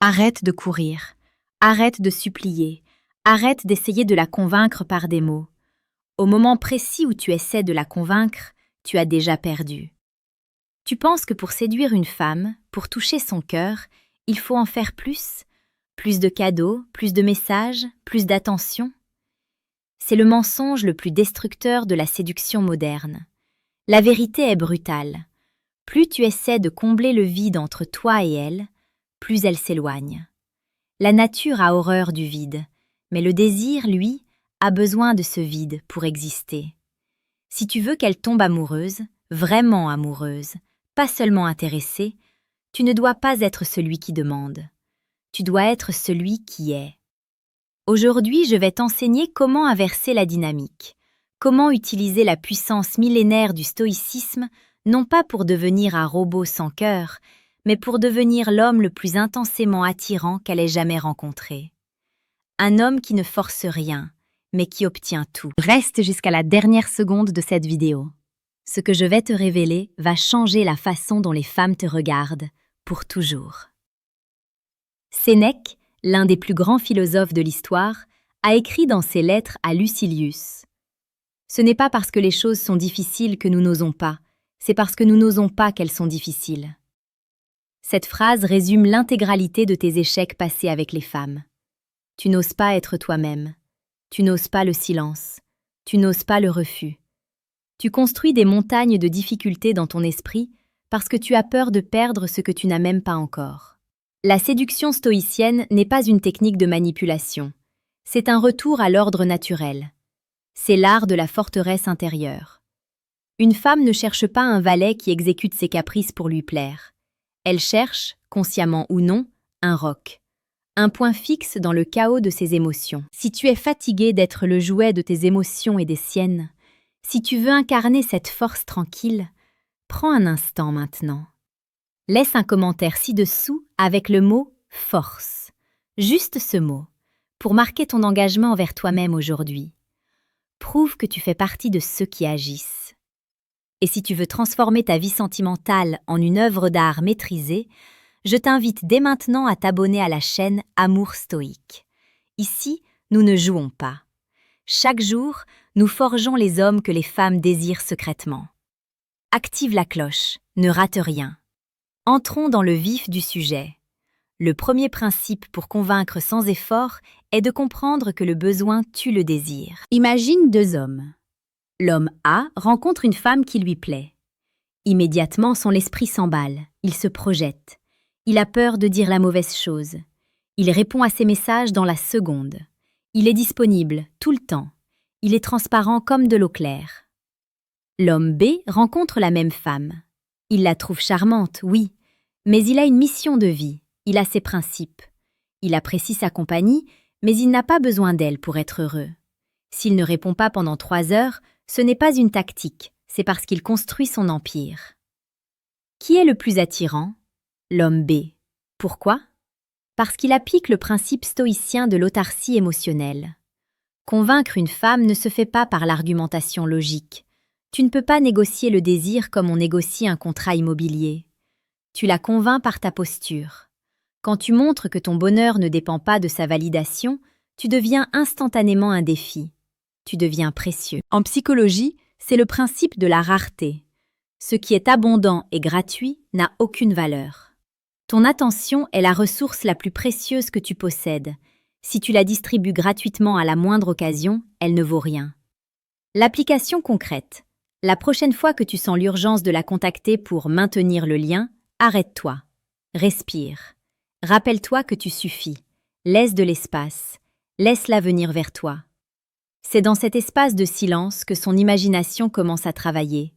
Arrête de courir, arrête de supplier, arrête d'essayer de la convaincre par des mots. Au moment précis où tu essaies de la convaincre, tu as déjà perdu. Tu penses que pour séduire une femme, pour toucher son cœur, il faut en faire plus? Plus de cadeaux, plus de messages, plus d'attention? C'est le mensonge le plus destructeur de la séduction moderne. La vérité est brutale. Plus tu essaies de combler le vide entre toi et elle, plus elle s'éloigne. La nature a horreur du vide, mais le désir, lui, a besoin de ce vide pour exister. Si tu veux qu'elle tombe amoureuse, vraiment amoureuse, pas seulement intéressée, tu ne dois pas être celui qui demande. Tu dois être celui qui est. Aujourd'hui, je vais t'enseigner comment inverser la dynamique, comment utiliser la puissance millénaire du stoïcisme, non pas pour devenir un robot sans cœur, mais pour devenir l'homme le plus intensément attirant qu'elle ait jamais rencontré. Un homme qui ne force rien, mais qui obtient tout. Reste jusqu'à la dernière seconde de cette vidéo. Ce que je vais te révéler va changer la façon dont les femmes te regardent, pour toujours. Sénèque, l'un des plus grands philosophes de l'histoire, a écrit dans ses lettres à Lucilius: « Ce n'est pas parce que les choses sont difficiles que nous n'osons pas, c'est parce que nous n'osons pas qu'elles sont difficiles. » Cette phrase résume l'intégralité de tes échecs passés avec les femmes. Tu n'oses pas être toi-même. Tu n'oses pas le silence. Tu n'oses pas le refus. Tu construis des montagnes de difficultés dans ton esprit parce que tu as peur de perdre ce que tu n'as même pas encore. La séduction stoïcienne n'est pas une technique de manipulation. C'est un retour à l'ordre naturel. C'est l'art de la forteresse intérieure. Une femme ne cherche pas un valet qui exécute ses caprices pour lui plaire. Elle cherche, consciemment ou non, un roc. Un point fixe dans le chaos de ses émotions. Si tu es fatigué d'être le jouet de tes émotions et des siennes, si tu veux incarner cette force tranquille, prends un instant maintenant. Laisse un commentaire ci-dessous avec le mot « force ». Juste ce mot, pour marquer ton engagement envers toi-même aujourd'hui. Prouve que tu fais partie de ceux qui agissent. Et si tu veux transformer ta vie sentimentale en une œuvre d'art maîtrisée, je t'invite dès maintenant à t'abonner à la chaîne Amour Stoïque. Ici, nous ne jouons pas. Chaque jour, nous forgeons les hommes que les femmes désirent secrètement. Active la cloche, ne rate rien. Entrons dans le vif du sujet. Le premier principe pour convaincre sans effort est de comprendre que le besoin tue le désir. Imagine deux hommes. L'homme A rencontre une femme qui lui plaît. Immédiatement, son esprit s'emballe, il se projette. Il a peur de dire la mauvaise chose. Il répond à ses messages dans la seconde. Il est disponible, tout le temps. Il est transparent comme de l'eau claire. L'homme B rencontre la même femme. Il la trouve charmante, oui, mais il a une mission de vie, il a ses principes. Il apprécie sa compagnie, mais il n'a pas besoin d'elle pour être heureux. S'il ne répond pas pendant 3 heures, ce n'est pas une tactique, c'est parce qu'il construit son empire. Qui est le plus attirant? L'homme B. Pourquoi? Parce qu'il applique le principe stoïcien de l'autarcie émotionnelle. Convaincre une femme ne se fait pas par l'argumentation logique. Tu ne peux pas négocier le désir comme on négocie un contrat immobilier. Tu la convaincs par ta posture. Quand tu montres que ton bonheur ne dépend pas de sa validation, tu deviens instantanément un défi. Tu deviens précieux. En psychologie, c'est le principe de la rareté. Ce qui est abondant et gratuit n'a aucune valeur. Ton attention est la ressource la plus précieuse que tu possèdes. Si tu la distribues gratuitement à la moindre occasion, elle ne vaut rien. L'application concrète. La prochaine fois que tu sens l'urgence de la contacter pour maintenir le lien, arrête-toi. Respire. Rappelle-toi que tu suffis. Laisse de l'espace. Laisse-la venir vers toi. C'est dans cet espace de silence que son imagination commence à travailler.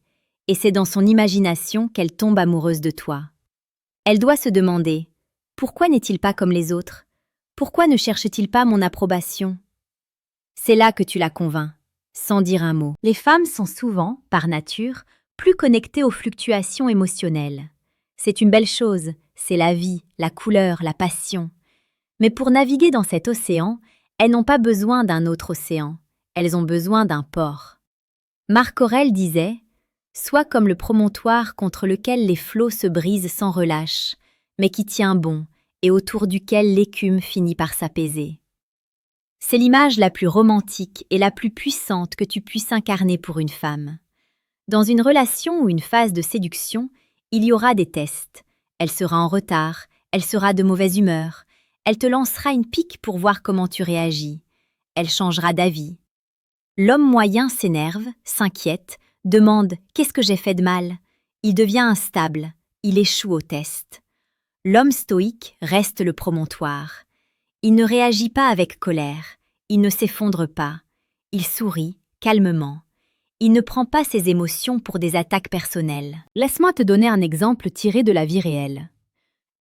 Et c'est dans son imagination qu'elle tombe amoureuse de toi. Elle doit se demander « Pourquoi n'est-il pas comme les autres? Pourquoi ne cherche-t-il pas mon approbation ?» C'est là que tu la convaincs, sans dire un mot. Les femmes sont souvent, par nature, plus connectées aux fluctuations émotionnelles. C'est une belle chose, c'est la vie, la couleur, la passion. Mais pour naviguer dans cet océan, elles n'ont pas besoin d'un autre océan, elles ont besoin d'un port. Marc Aurèle disait « Sois comme le promontoire contre lequel les flots se brisent sans relâche, mais qui tient bon et autour duquel l'écume finit par s'apaiser. C'est l'image la plus romantique et la plus puissante que tu puisses incarner pour une femme. Dans une relation ou une phase de séduction, il y aura des tests. Elle sera en retard, elle sera de mauvaise humeur, elle te lancera une pique pour voir comment tu réagis. Elle changera d'avis. L'homme moyen s'énerve, s'inquiète, demande « Qu'est-ce que j'ai fait de mal ?» Il devient instable, il échoue au test. L'homme stoïque reste le promontoire. Il ne réagit pas avec colère, il ne s'effondre pas, il sourit calmement. Il ne prend pas ses émotions pour des attaques personnelles. Laisse-moi te donner un exemple tiré de la vie réelle.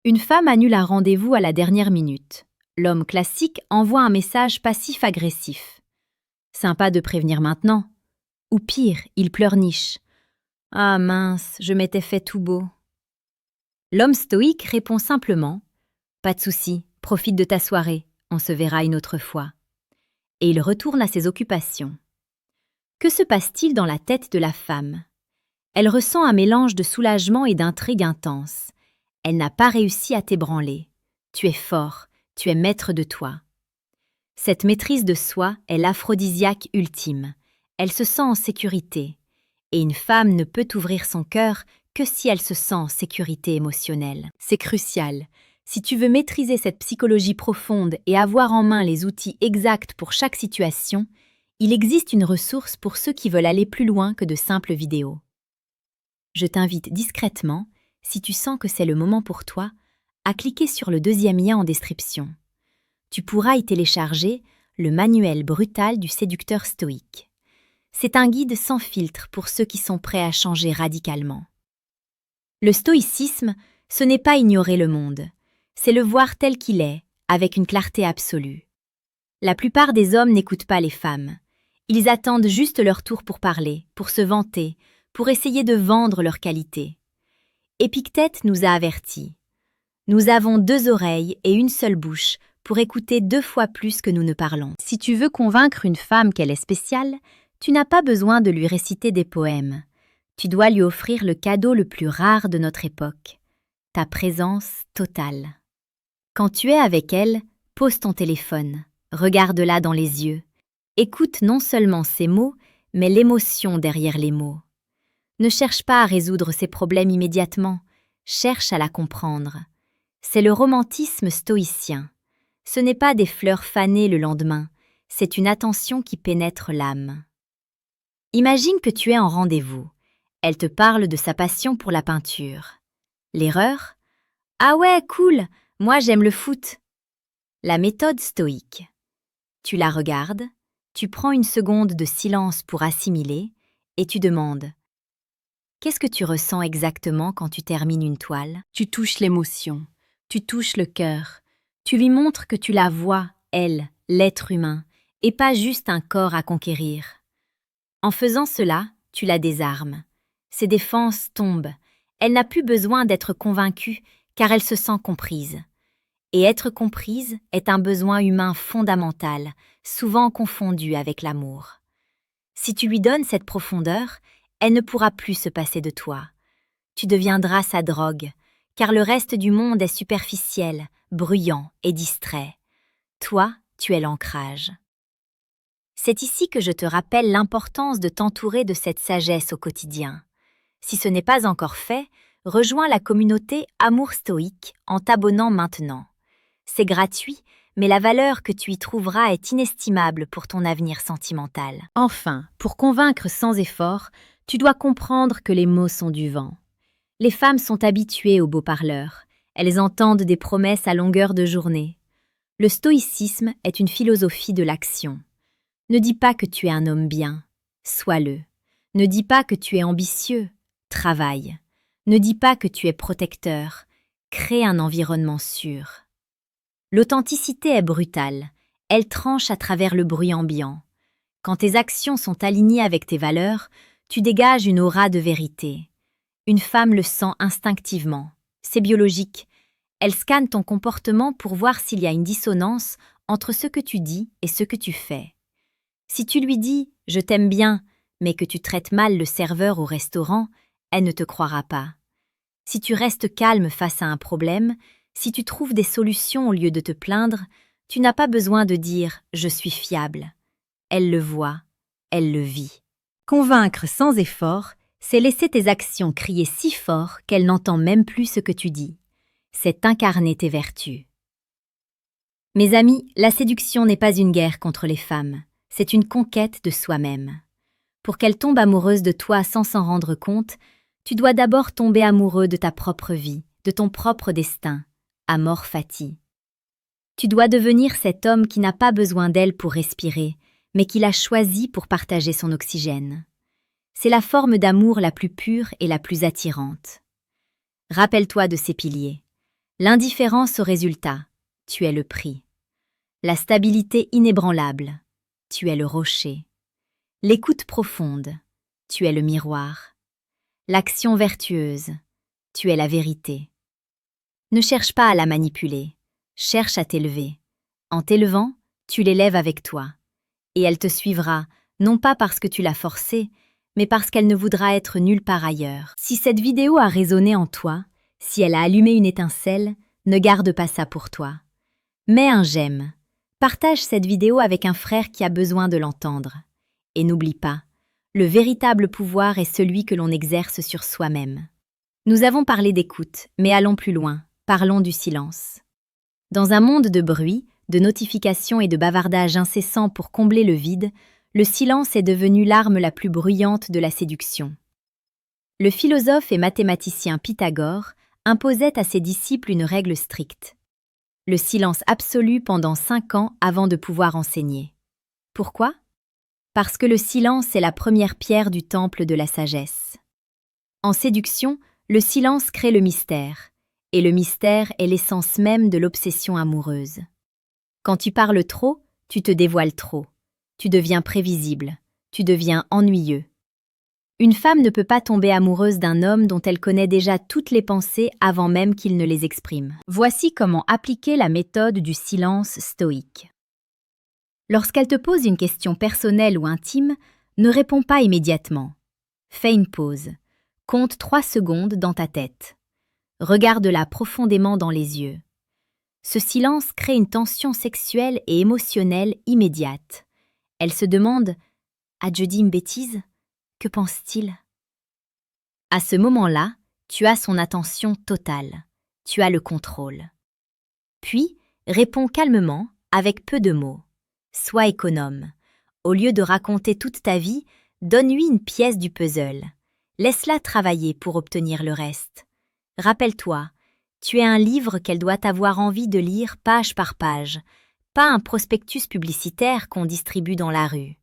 Une femme annule un rendez-vous à la dernière minute. L'homme classique envoie un message passif-agressif. Sympa de prévenir maintenant. Ou pire, il pleurniche. Ah mince, je m'étais fait tout beau. L'homme stoïque répond simplement. Pas de souci, profite de ta soirée, on se verra une autre fois. Et il retourne à ses occupations. Que se passe-t-il dans la tête de la femme? Elle ressent un mélange de soulagement et d'intrigue intense. Elle n'a pas réussi à t'ébranler. Tu es fort, tu es maître de toi. Cette maîtrise de soi est l'aphrodisiaque ultime. Elle se sent en sécurité. Et une femme ne peut ouvrir son cœur que si elle se sent en sécurité émotionnelle. C'est crucial. Si tu veux maîtriser cette psychologie profonde et avoir en main les outils exacts pour chaque situation, il existe une ressource pour ceux qui veulent aller plus loin que de simples vidéos. Je t'invite discrètement, si tu sens que c'est le moment pour toi, à cliquer sur le deuxième lien en description. Tu pourras y télécharger le manuel brutal du séducteur stoïque. C'est un guide sans filtre pour ceux qui sont prêts à changer radicalement. Le stoïcisme, ce n'est pas ignorer le monde, c'est le voir tel qu'il est, avec une clarté absolue. La plupart des hommes n'écoutent pas les femmes. Ils attendent juste leur tour pour parler, pour se vanter, pour essayer de vendre leur qualité. Épictète nous a avertis. Nous avons 2 oreilles et une seule bouche pour écouter 2 fois plus que nous ne parlons. Si tu veux convaincre une femme qu'elle est spéciale, tu n'as pas besoin de lui réciter des poèmes. Tu dois lui offrir le cadeau le plus rare de notre époque, ta présence totale. Quand tu es avec elle, pose ton téléphone, regarde-la dans les yeux. Écoute non seulement ses mots, mais l'émotion derrière les mots. Ne cherche pas à résoudre ses problèmes immédiatement, cherche à la comprendre. C'est le romantisme stoïcien. Ce n'est pas des fleurs fanées le lendemain, c'est une attention qui pénètre l'âme. Imagine que tu es en rendez-vous. Elle te parle de sa passion pour la peinture. L'erreur? Ah ouais, cool, moi j'aime le foot. La méthode stoïque. Tu la regardes, tu prends une seconde de silence pour assimiler et tu demandes « Qu'est-ce que tu ressens exactement quand tu termines une toile ?» Tu touches l'émotion, tu touches le cœur, tu lui montres que tu la vois, elle, l'être humain, et pas juste un corps à conquérir. En faisant cela, tu la désarmes. Ses défenses tombent. Elle n'a plus besoin d'être convaincue car elle se sent comprise. Et être comprise est un besoin humain fondamental, souvent confondu avec l'amour. Si tu lui donnes cette profondeur, elle ne pourra plus se passer de toi. Tu deviendras sa drogue, car le reste du monde est superficiel, bruyant et distrait. Toi, tu es l'ancrage. C'est ici que je te rappelle l'importance de t'entourer de cette sagesse au quotidien. Si ce n'est pas encore fait, rejoins la communauté Amour Stoïque en t'abonnant maintenant. C'est gratuit, mais la valeur que tu y trouveras est inestimable pour ton avenir sentimental. Enfin, pour convaincre sans effort, tu dois comprendre que les mots sont du vent. Les femmes sont habituées aux beaux parleurs. Elles entendent des promesses à longueur de journée. Le stoïcisme est une philosophie de l'action. Ne dis pas que tu es un homme bien, sois-le. Ne dis pas que tu es ambitieux, travaille. Ne dis pas que tu es protecteur, crée un environnement sûr. L'authenticité est brutale, elle tranche à travers le bruit ambiant. Quand tes actions sont alignées avec tes valeurs, tu dégages une aura de vérité. Une femme le sent instinctivement, c'est biologique. Elle scanne ton comportement pour voir s'il y a une dissonance entre ce que tu dis et ce que tu fais. Si tu lui dis « je t'aime bien », mais que tu traites mal le serveur au restaurant, elle ne te croira pas. Si tu restes calme face à un problème, Si tu trouves des solutions au lieu de te plaindre, tu n'as pas besoin de dire « je suis fiable ». Elle le voit, elle le vit. Convaincre sans effort, c'est laisser tes actions crier si fort qu'elle n'entend même plus ce que tu dis. C'est incarner tes vertus. Mes amis, la séduction n'est pas une guerre contre les femmes, c'est une conquête de soi-même. Pour qu'elle tombe amoureuse de toi sans s'en rendre compte, tu dois d'abord tomber amoureux de ta propre vie, de ton propre destin, amor fati. Tu dois devenir cet homme qui n'a pas besoin d'elle pour respirer, mais qui l'a choisi pour partager son oxygène. C'est la forme d'amour la plus pure et la plus attirante. Rappelle-toi de ces piliers. L'indifférence au résultat, tu es le prix. La stabilité inébranlable, tu es le rocher. L'écoute profonde, tu es le miroir. L'action vertueuse, tu es la vérité. Ne cherche pas à la manipuler, cherche à t'élever. En t'élevant, tu l'élèves avec toi. Et elle te suivra, non pas parce que tu l'as forcée, mais parce qu'elle ne voudra être nulle part ailleurs. Si cette vidéo a résonné en toi, si elle a allumé une étincelle, ne garde pas ça pour toi. Mets un j'aime. Partage cette vidéo avec un frère qui a besoin de l'entendre. Et n'oublie pas, le véritable pouvoir est celui que l'on exerce sur soi-même. Nous avons parlé d'écoute, mais allons plus loin, parlons du silence. Dans un monde de bruit, de notifications et de bavardages incessants pour combler le vide, le silence est devenu l'arme la plus bruyante de la séduction. Le philosophe et mathématicien Pythagore imposait à ses disciples une règle stricte. Le silence absolu pendant 5 ans avant de pouvoir enseigner. Pourquoi ? Parce que le silence est la première pierre du temple de la sagesse. En séduction, le silence crée le mystère, et le mystère est l'essence même de l'obsession amoureuse. Quand tu parles trop, tu te dévoiles trop. Tu deviens prévisible, tu deviens ennuyeux. Une femme ne peut pas tomber amoureuse d'un homme dont elle connaît déjà toutes les pensées avant même qu'il ne les exprime. Voici comment appliquer la méthode du silence stoïque. Lorsqu'elle te pose une question personnelle ou intime, ne réponds pas immédiatement. Fais une pause. Compte 3 secondes dans ta tête. Regarde-la profondément dans les yeux. Ce silence crée une tension sexuelle et émotionnelle immédiate. Elle se demande « As-je dit une bêtise ? Que pense-t-il » À ce moment-là, tu as son attention totale. Tu as le contrôle. Puis, réponds calmement, avec peu de mots. Sois économe. Au lieu de raconter toute ta vie, donne-lui une pièce du puzzle. Laisse-la travailler pour obtenir le reste. Rappelle-toi, tu es un livre qu'elle doit avoir envie de lire page par page, pas un prospectus publicitaire qu'on distribue dans la rue.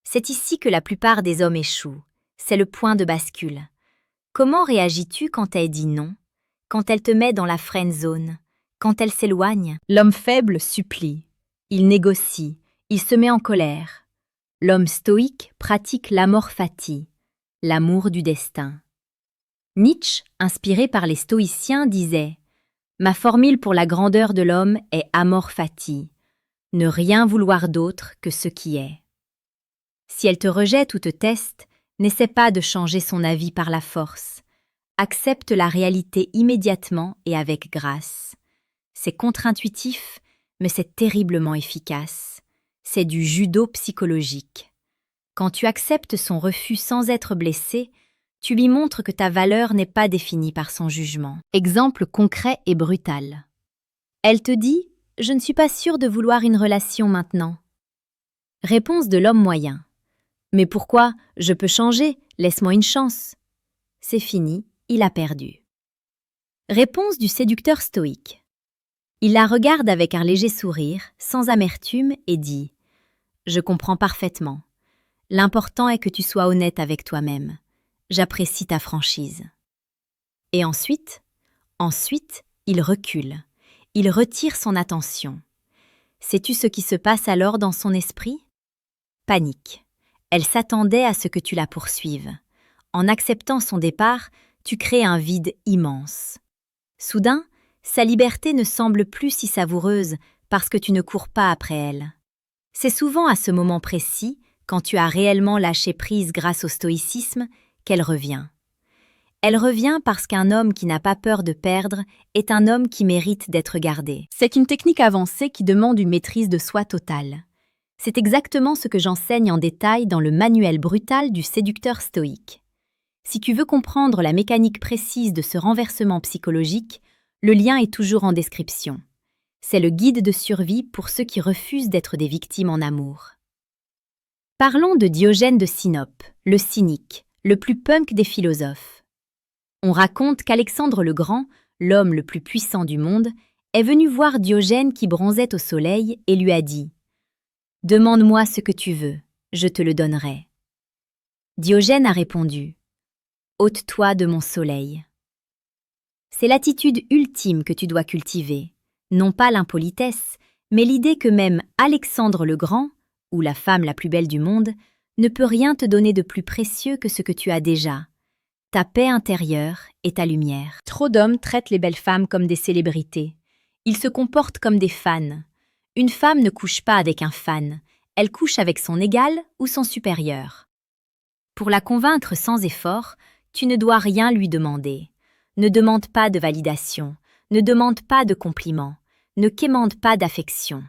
C'est ici que la plupart des hommes échouent. C'est le point de bascule. Comment réagis-tu quand elle dit non? Quand elle te met dans la friend zone? Quand elle s'éloigne? L'homme faible supplie. Il négocie. Il se met en colère. L'homme stoïque pratique l'amor fati, l'amour du destin. Nietzsche, inspiré par les stoïciens, disait « Ma formule pour la grandeur de l'homme est amor fati, ne rien vouloir d'autre que ce qui est. » Si elle te rejette ou te teste, n'essaie pas de changer son avis par la force. Accepte la réalité immédiatement et avec grâce. C'est contre-intuitif, mais c'est terriblement efficace. C'est du judo psychologique. Quand tu acceptes son refus sans être blessé, tu lui montres que ta valeur n'est pas définie par son jugement. Exemple concret et brutal. Elle te dit « Je ne suis pas sûre de vouloir une relation maintenant. » Réponse de l'homme moyen. « Mais pourquoi? Je peux changer, laisse-moi une chance. » C'est fini, il a perdu. Réponse du séducteur stoïque. Il la regarde avec un léger sourire, sans amertume, et dit « Je comprends parfaitement. L'important est que tu sois honnête avec toi-même. J'apprécie ta franchise. » Et ensuite, il recule. Il retire son attention. Sais-tu ce qui se passe alors dans son esprit? Panique. Elle s'attendait à ce que tu la poursuives. En acceptant son départ, tu crées un vide immense. Soudain, sa liberté ne semble plus si savoureuse parce que tu ne cours pas après elle. C'est souvent à ce moment précis, quand tu as réellement lâché prise grâce au stoïcisme, qu'elle revient. Elle revient parce qu'un homme qui n'a pas peur de perdre est un homme qui mérite d'être gardé. C'est une technique avancée qui demande une maîtrise de soi totale. C'est exactement ce que j'enseigne en détail dans le manuel brutal du séducteur stoïque. Si tu veux comprendre la mécanique précise de ce renversement psychologique, le lien est toujours en description. C'est le guide de survie pour ceux qui refusent d'être des victimes en amour. Parlons de Diogène de Sinope, le cynique, le plus punk des philosophes. On raconte qu'Alexandre le Grand, l'homme le plus puissant du monde, est venu voir Diogène qui bronzait au soleil et lui a dit « Demande-moi ce que tu veux, je te le donnerai. » Diogène a répondu « Ôte-toi de mon soleil. » C'est l'attitude ultime que tu dois cultiver, non pas l'impolitesse, mais l'idée que même Alexandre le Grand, ou la femme la plus belle du monde, ne peut rien te donner de plus précieux que ce que tu as déjà, ta paix intérieure et ta lumière. Trop d'hommes traitent les belles femmes comme des célébrités. Ils se comportent comme des fans. Une femme ne couche pas avec un fan, elle couche avec son égal ou son supérieur. Pour la convaincre sans effort, tu ne dois rien lui demander. Ne demande pas de validation, ne demande pas de compliments, ne quémande pas d'affection.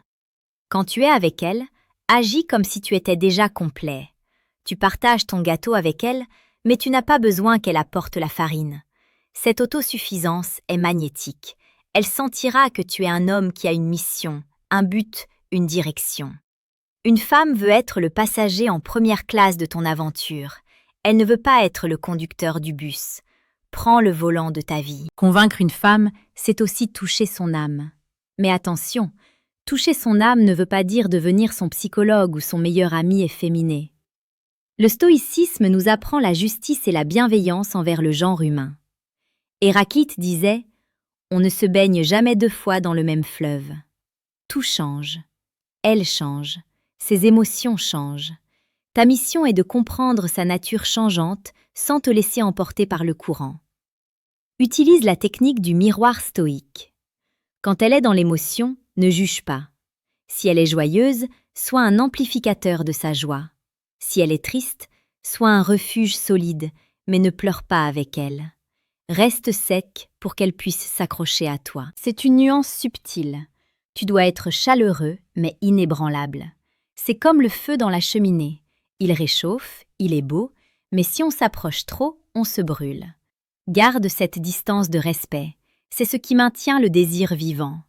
Quand tu es avec elle, agis comme si tu étais déjà complet. Tu partages ton gâteau avec elle, mais tu n'as pas besoin qu'elle apporte la farine. Cette autosuffisance est magnétique. Elle sentira que tu es un homme qui a une mission, un but, une direction. Une femme veut être le passager en première classe de ton aventure. Elle ne veut pas être le conducteur du bus. Prends le volant de ta vie. Convaincre une femme, c'est aussi toucher son âme. Mais attention, toucher son âme ne veut pas dire devenir son psychologue ou son meilleur ami efféminé. Le stoïcisme nous apprend la justice et la bienveillance envers le genre humain. Héraclite disait « On ne se baigne jamais deux fois dans le même fleuve. » Tout change. Elle change. Ses émotions changent. Ta mission est de comprendre sa nature changeante sans te laisser emporter par le courant. Utilise la technique du miroir stoïque. Quand elle est dans l'émotion, ne juge pas. Si elle est joyeuse, sois un amplificateur de sa joie. Si elle est triste, sois un refuge solide, mais ne pleure pas avec elle. Reste sec pour qu'elle puisse s'accrocher à toi. C'est une nuance subtile. Tu dois être chaleureux, mais inébranlable. C'est comme le feu dans la cheminée. Il réchauffe, il est beau, mais si on s'approche trop, on se brûle. Garde cette distance de respect. C'est ce qui maintient le désir vivant.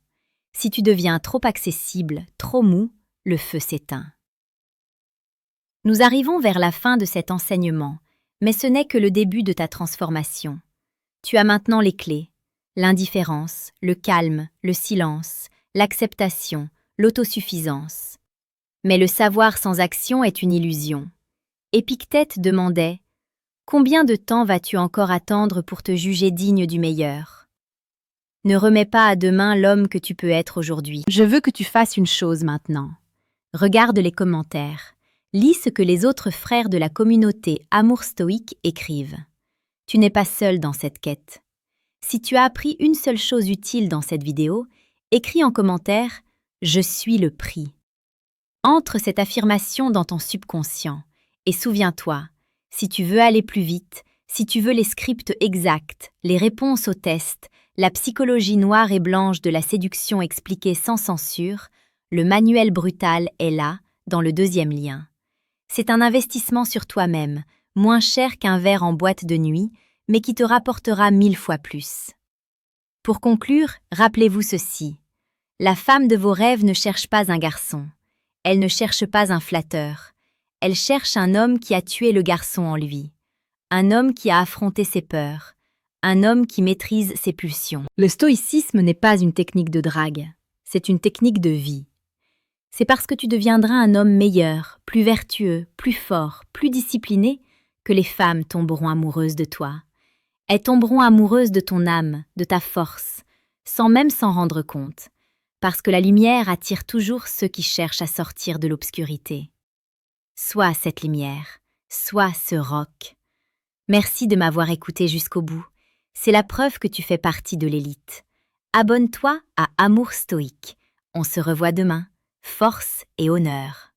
Si tu deviens trop accessible, trop mou, le feu s'éteint. Nous arrivons vers la fin de cet enseignement, mais ce n'est que le début de ta transformation. Tu as maintenant les clés, l'indifférence, le calme, le silence, l'acceptation, l'autosuffisance. Mais le savoir sans action est une illusion. Épictète demandait « Combien de temps vas-tu encore attendre pour te juger digne du meilleur ?» Ne remets pas à demain l'homme que tu peux être aujourd'hui. Je veux que tu fasses une chose maintenant. Regarde les commentaires. Lis ce que les autres frères de la communauté Amour Stoïque écrivent. Tu n'es pas seul dans cette quête. Si tu as appris une seule chose utile dans cette vidéo, écris en commentaire « Je suis le prix ». Entre cette affirmation dans ton subconscient et souviens-toi, si tu veux aller plus vite, si tu veux les scripts exacts, les réponses aux tests, la psychologie noire et blanche de la séduction expliquée sans censure, le manuel brutal est là, dans le deuxième lien. C'est un investissement sur toi-même, moins cher qu'un verre en boîte de nuit, mais qui te rapportera 1000 fois plus. Pour conclure, rappelez-vous ceci. La femme de vos rêves ne cherche pas un garçon. Elle ne cherche pas un flatteur. Elle cherche un homme qui a tué le garçon en lui. Un homme qui a affronté ses peurs. Un homme qui maîtrise ses pulsions. Le stoïcisme n'est pas une technique de drague. C'est une technique de vie. C'est parce que tu deviendras un homme meilleur, plus vertueux, plus fort, plus discipliné, que les femmes tomberont amoureuses de toi. Elles tomberont amoureuses de ton âme, de ta force, sans même s'en rendre compte, parce que la lumière attire toujours ceux qui cherchent à sortir de l'obscurité. Sois cette lumière, sois ce roc. Merci de m'avoir écouté jusqu'au bout. C'est la preuve que tu fais partie de l'élite. Abonne-toi à Amour Stoïque. On se revoit demain. Force et honneur.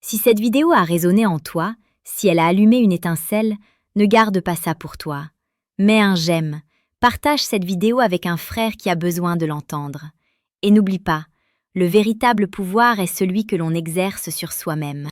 Si cette vidéo a résonné en toi, si elle a allumé une étincelle, ne garde pas ça pour toi. Mets un j'aime, partage cette vidéo avec un frère qui a besoin de l'entendre. Et n'oublie pas, le véritable pouvoir est celui que l'on exerce sur soi-même.